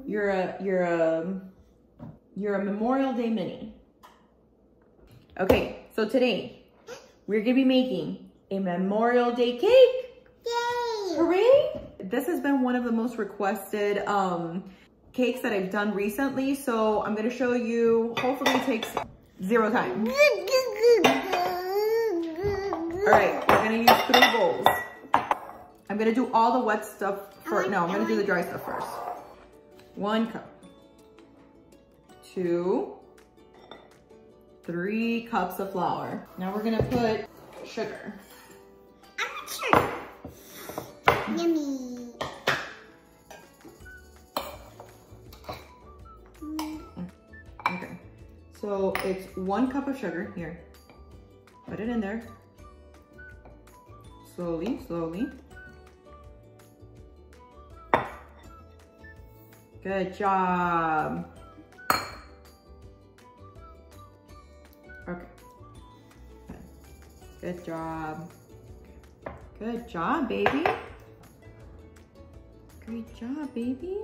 You're a Memorial Day mini. Okay, so today we're gonna be making a Memorial Day cake. Yay! Hooray! This has been one of the most requested cakes that I've done recently, so I'm gonna show you. Hopefully it takes 0 time. All right, we're gonna use 3 bowls. I'm gonna do all the wet stuff first. No, I'm gonna do the dry stuff first. 1 cup. 2, 3 cups of flour. Now we're gonna put sugar. I'm not sure. Yummy. Okay, so it's 1 cup of sugar. Here, put it in there. Slowly, slowly. Good job. Okay. Good job. Good job, baby. Great job, baby.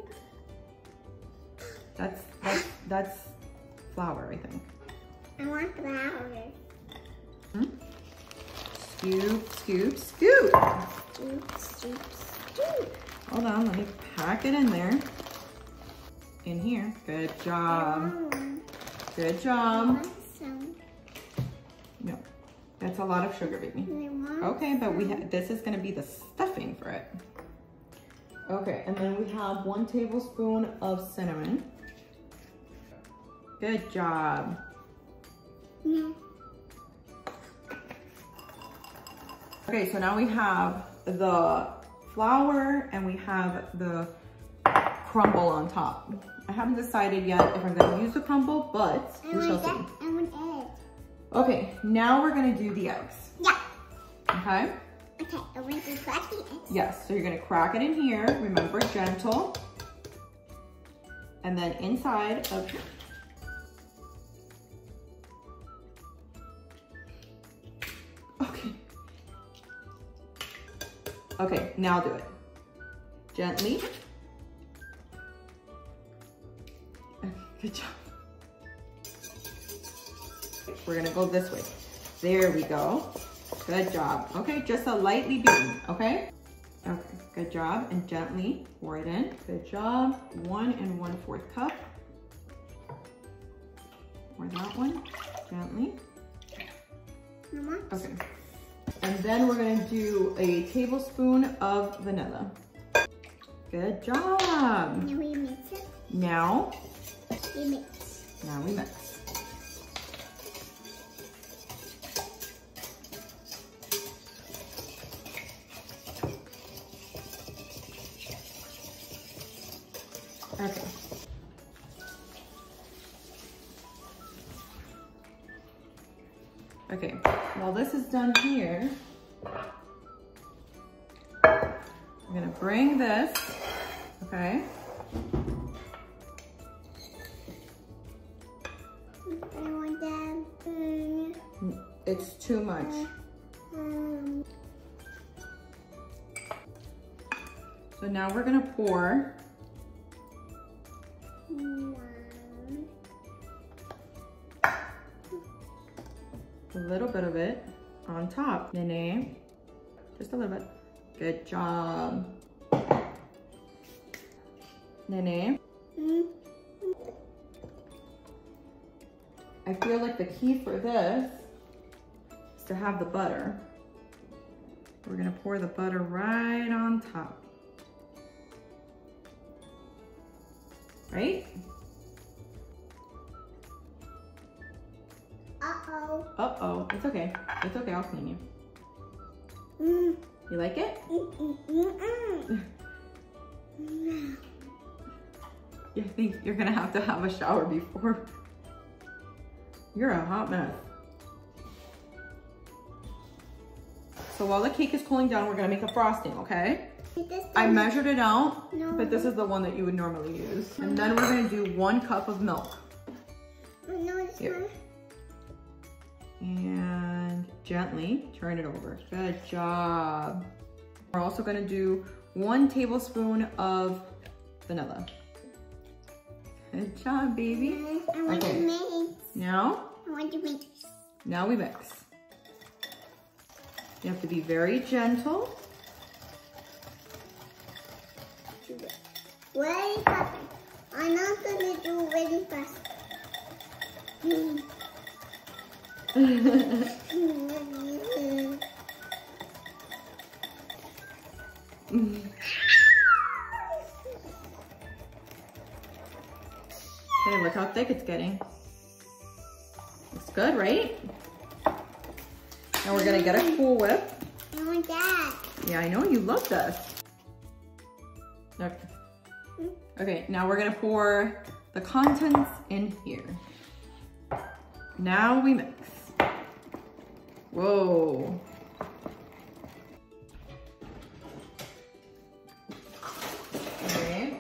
That's flour, I think. I want flour. Scoop, scoop, scoop. Scoop, scoop, scoop. Hold on, let me pack it in there. In here. Good job. Good job. No, that's a lot of sugar, baby. Okay, but this is gonna be the stuffing for it. Okay, and then we have 1 tablespoon of cinnamon. Good job. Okay, so now we have the flour and we have the crumble on top. I haven't decided yet if I'm gonna use the crumble, but we shall see. I want eggs. Okay, now we're gonna do the eggs. Yeah. Okay? Okay, I want to crack the eggs. Yes, so you're gonna crack it in here. Remember, gentle. And then inside of here. Okay. Okay, now do it. Gently. Okay, good job. We're gonna go this way. There we go. Good job. Okay, just a lightly beaten, okay? Okay, good job. And gently pour it in. Good job. 1 1/4 cup. Pour that one gently. Mama? Okay. And then we're gonna do a tablespoon of vanilla. Good job. Now we mix it. Now We mix. Now we mix. Okay. Okay, while this is done here, I'm gonna bring this, okay? I want that. It's too much. So now we're gonna pour a little bit of it on top. Nene, just a little bit. Good job. Nene. I feel like the key for this is to have the butter. We're gonna pour the butter right on top. Right? Uh-oh. Uh-oh, it's okay. It's okay, I'll clean you. You like it? You think you're gonna have to have a shower before? You're a hot mess. So while the cake is cooling down, we're gonna make a frosting, okay? I measured it out, but this is the one that you would normally use. And then we're gonna do 1 cup of milk. No, it's not. And gently turn it over. Good job. We're also gonna do 1 tablespoon of vanilla. Good job, baby. I want to mix. Now? I want to mix. Now we mix. You have to be very gentle. Very fast. I'm not going to do really fast. Okay, look how thick it's getting. Looks good, right? Now we're gonna get a Cool Whip. I want that. Yeah, I know you love this. Okay. Okay, now we're gonna pour the contents in here. Now we mix. Whoa. Okay.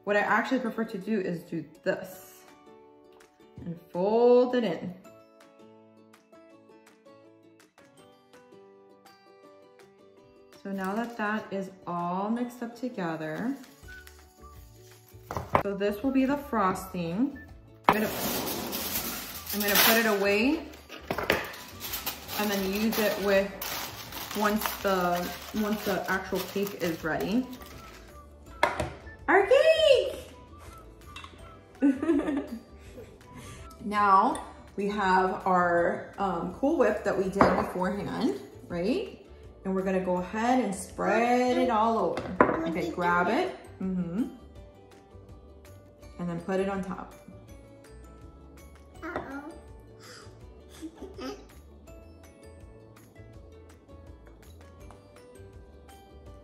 What I actually prefer to do is do this and fold it in. So now that that is all mixed up together, so this will be the frosting. I'm gonna put it away and then use it with once the actual cake is ready. Our cake! Now we have our Cool Whip that we did beforehand, right? And we're gonna go ahead and spread it all over. Okay, grab it. And then put it on top. Uh-oh.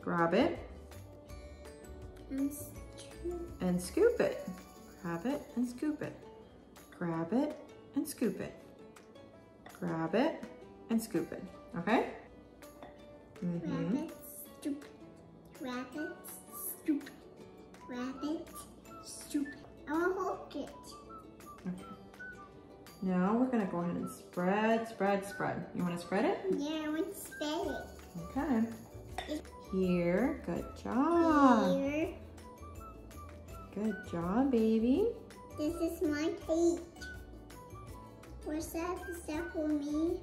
Grab it. And scoop it. Grab it and scoop it. Grab it and scoop it. Grab it and scoop it. Okay? Rabbit, stupid. Rabbit, stupid. Rabbit, stupid. I will hold it. Okay. Now we're gonna go ahead and spread, spread, spread. You wanna spread it? Yeah, I want to spread it. Okay. Here, good job. Here. Good job, baby. This is my cake. What's that? Is that for me?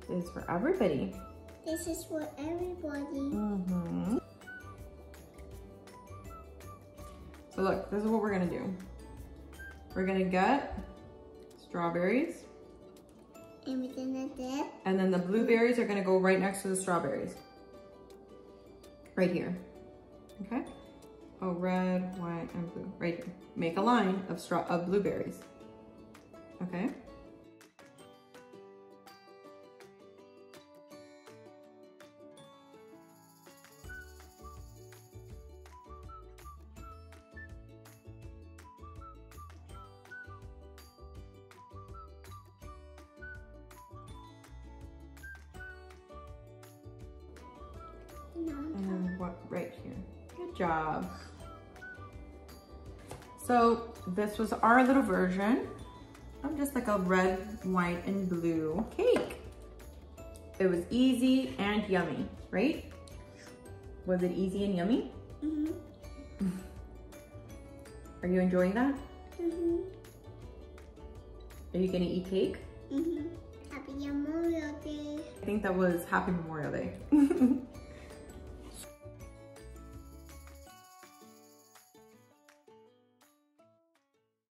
It's for everybody. This is for everybody. So look, this is what we're gonna do. We're gonna get strawberries. And we're gonna dip. And then the blueberries are gonna go right next to the strawberries. Right here, okay? Oh, red, white, and blue, right here. Make a line of blueberries, okay? And what, right here. Good job. So this was our little version of just like a red, white, and blue cake. It was easy and yummy, right? Was it easy and yummy? Are you enjoying that? Are you gonna eat cake? Happy Memorial Day. I think that was Happy Memorial Day.